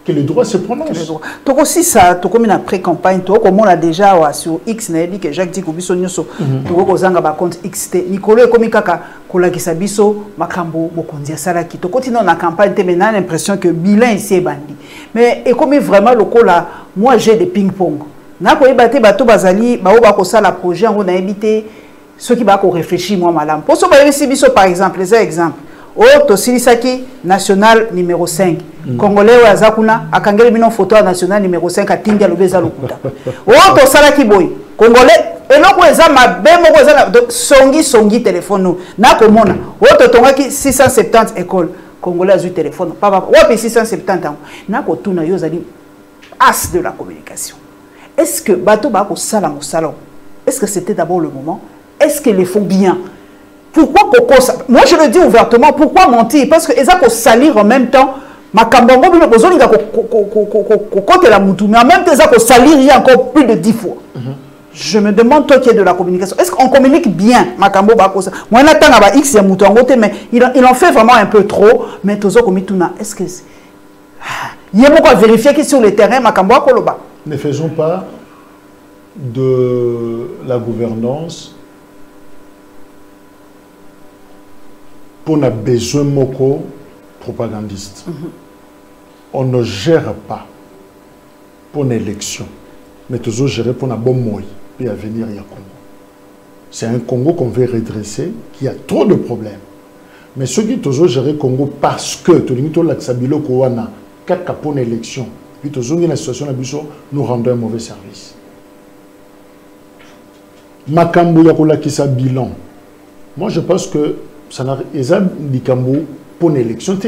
Que le droit se prononce. Donc aussi ça, tu comme une pré-campagne, tu comme on a déjà sur X, dit que Jacques dit que biso nyoso, tu vois qu'on a compte XT. Nicolas comme kaka kola qui sabiso makambo bokondia salaki. Tu continues dans la campagne, tu as l'impression que bilan ici est bandit. Mais et comme vraiment le là, moi j'ai des ping-pong. Na ko ebate bato bazali, ba o ba ko sala projet on a évité ceux qui va ko réfléchir moi malam. Pour ce ba biso par exemple, les exemples. Oh, Tosilisaki, national numéro 5. Congolais ou Azakuna, Akangeli Minon photo national numéro 5 à Tinga Lubeza Lukuta. Oh, Tosalaki Boy. Congolais, et non, vous avez ma belle songi téléphone. Na komona. Oh, Totongaki 670 écoles. Congolais a eu téléphone. Papa, oh, 670 ans. Na Kotuna Yozali, as de la communication. Est-ce que Bato Bako Salam au salon, est-ce que c'était d'abord le moment? Est-ce qu'ils les font bien? Pourquoi moi je le dis ouvertement, pourquoi mentir? Parce que ils ont salir en même temps. Mais en même temps, ils ont salir encore plus de 10 fois. Je me demande, toi qui es de la communication, est-ce qu'on communique bien? Moi, je X, mais il en fait vraiment un peu trop. Mais est-ce que il y a vérifier que sur le terrain, ne faisons pas de la gouvernance pour un besoin moko propagandiste. On ne gère pas pour une élection, mais toujours gérer pour un bon moyen et à venir il y a Congo. C'est un Congo qu'on veut redresser, qui a trop de problèmes. Mais ceux qui toujours gérer Congo parce que tout le monde l'axabilo koana kaka pour une élection, puis toujours la situation nous rendons un mauvais service. Makambo yakola qui sa bilan. Moi je pense que ça n'a pas Likambo pour l'élection,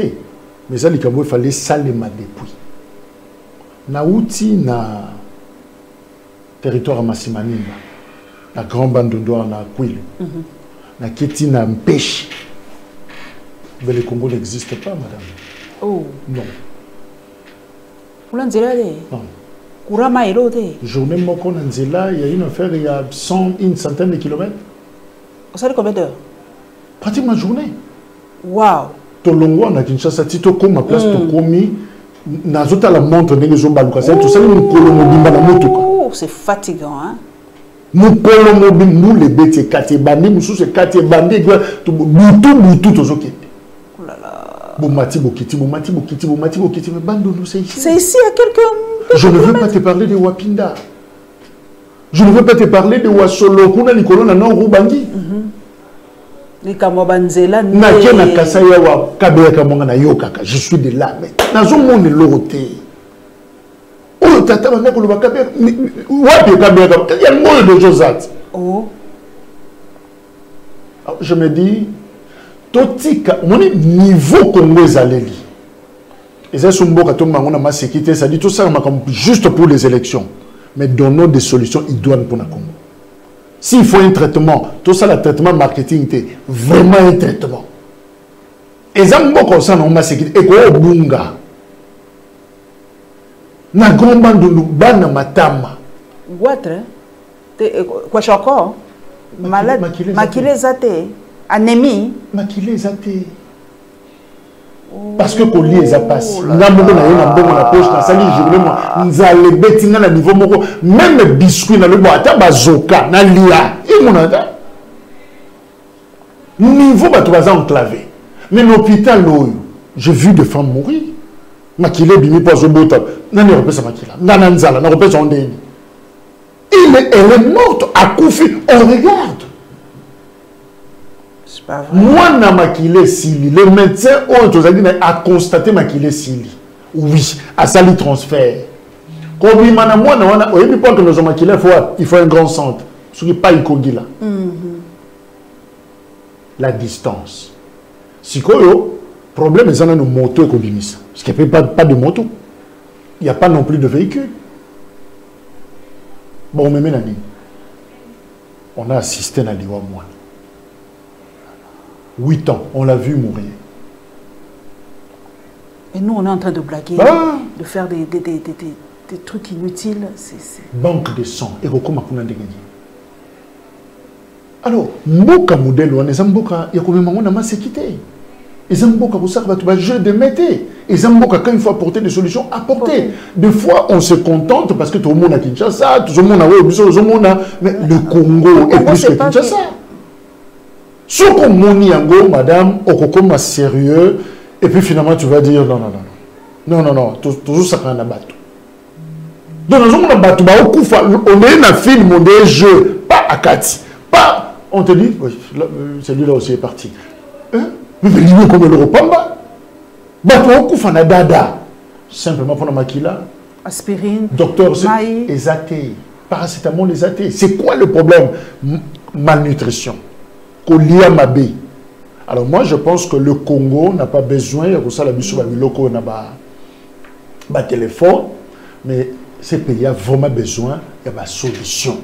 mais ça Likambo il fallait salema depuis. Naouti na territoire à Massimanimba, la grande bande d'Odoir na Kwilu, na Keti na Mpèche. Mais le Congo n'existe pas, madame. Oh. Non. Non. Kurama Elode. Journée Moko Nanzela, il y a une affaire, il y a une centaine de kilomètres. Vous savez combien d'heures? Pratiquement journée. Waouh. Tolongo na Kinshasa, Tito comme ma place to komi nazota la montre ndenge zombaluka ça tout ça nous polo mobimba na motuka. Oh, c'est fatigant hein. Nous polo mobimba nous les bêtes kati bandi musu se kati bandi butu tozokete. Oh là là. Bomati bokiti mais bando nous c'est ici. C'est ici à quelques Je ne veux pas te parler de Wapinda. Je ne veux pas te parler de Wasolo kuna Nikolo na non Rubangi. Je suis de là, mais dans un monde l'autre. Oh, tata, il y a un monde de Josat. Oh. Je me dis, totika, mon niveau congolais aleli. Et ça, c'est un sécurité, ça dit tout ça juste pour les élections. Mais donnons des solutions idoines pour le Congo. S'il faut un traitement, tout ça, le traitement marketing, c'est vraiment un traitement. Et ça, c'est un sécurité. Et quoi, bunga. Na gomba ndulubana matama. Guatre. Quoi chako? Malade. Makile zate. Anémie. Makile zate. Parce que collier les passe. Na moko na yena mbongo na poche na sali journée moi. Nzale betinga na niveau moko. Même biscuit na lobo ata bazoka na lia. Et mon ata. Niveau bato baza enclavé. Mais l'hôpital j'ai vu des femmes mourir. Makile bimi po zobota. Nani repesa makila. Nana nzala na repesa ondeni. Elle est morte à Koufi. On regarde. Moi, na makile sili. Le médecin a constaté makile sili. Oui, à sali transfert. Quand il m'a moi, il faut un grand centre. Ce n'est pas Ikogila. La distance. Si le problème est dans nos motos et Kobimisa. Parce qu'il n'y a pas de moto. Il n'y a pas non plus de véhicule. Bon, on a assisté à l'Iwa moi. 8 ans, on l'a vu mourir. Et nous, on est en train de blaguer, de faire des trucs inutiles. Banque de sang. Et comment on a gagné. Alors, Mboka modèle, on est Mboka, il y a combien de moments on a sécurité. Et Mboka, vous savez, tu vas jeu de mettre. Et Mboka, quand il faut apporter des solutions, apporter. Des fois, on se contente parce que tout le monde a Kinshasa, tout le monde a. Mais le Congo est plus que Kinshasa. Ce qu'on moni yango, madame, okokoma sérieux, et puis finalement tu vas dire non, toujours ça quand on a battu. Donc on a battu, on est dans un film, on est jeu, pas à Kati, pas. On te dit, oui, celui-là aussi est parti. Hein? Mais il comme le repamba. Battu au koufa na dada. Simplement pour la maquila. Aspirine. Docteur, les athées. Paracétamol, les athées. C'est quoi le problème? Malnutrition. Alors moi je pense que le Congo n'a pas besoin, il y a ça la locaux n'a téléphone, mais ces pays ont vraiment besoin, il y a une solution.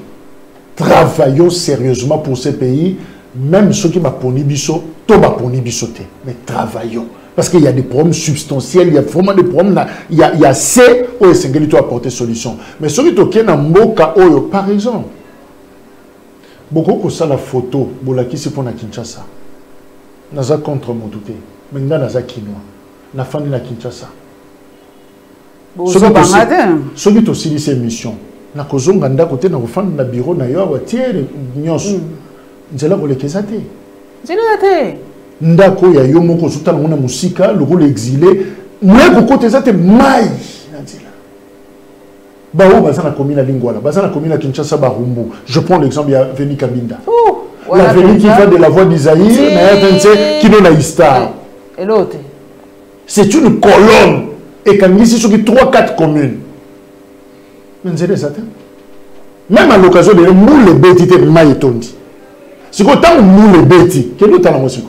Travaillons sérieusement pour ces pays, même ceux qui m'ont poni biso, tout va poni bisoté, mais travaillons. Parce qu'il y a des problèmes substantiels, il y a vraiment des problèmes, il y a assez où il faut apporter solution. Mais ceux qui sont Mboka Oyo, par exemple, beaucoup pour ça la photo, bolaki c'est pour na Kinshasa. Naza contre Moutouté, mais naza Kinois. Na fan na Kinshasa. Ceux qui aussi ces missions. Na kozonga nda côté na fan na bureau na yo watiere nyos. Nzela ko lekezate. Nzela ndako ya yo moko zuta na musika, le rôle exilé, moi ko côté zate mai nzela. Bao bazana commune à Lingwala, bazana commune à Kinshasa Barumbu. Je prends l'exemple, il y a Veni Kabinda. La Veni qui va de la voix d'Isaïe, qui donne la Istar. Et l'autre. C'est une colonne. Et quand il y a 3-4 communes. Mais c'est ça. Même à l'occasion de moule les bêtis, c'est maïtondi. C'est quand on moule les bêtis, quel est le temps de musique?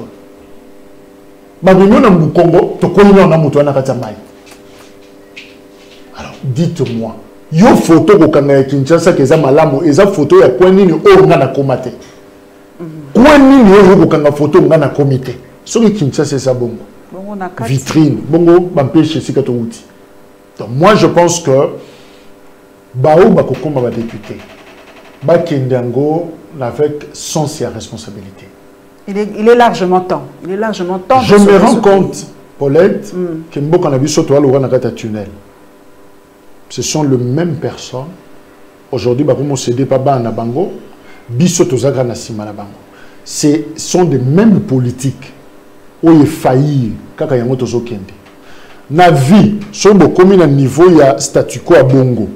Alors, dites-moi. Yo photo ko kanga Kinshasa keza malamu eza photo ya kwa nini o ngana komate kwa nini yo ko kanga photo ngana komite so ki Kinshasa c'est bongo vitrine bongo bampeshe sika to uti. Donc moi je pense que bao bakokoma ba député ba kendango avec sens et responsabilité. Il est largement temps. Il est largement temps. Je me rends compte Paulette que mboka na biso to alora na kata tunnel. Ce sont les mêmes personnes. Aujourd'hui, ce sont des mêmes politiques où il faillit. Na vie, sur le niveau, il y a statu quo à Bongo.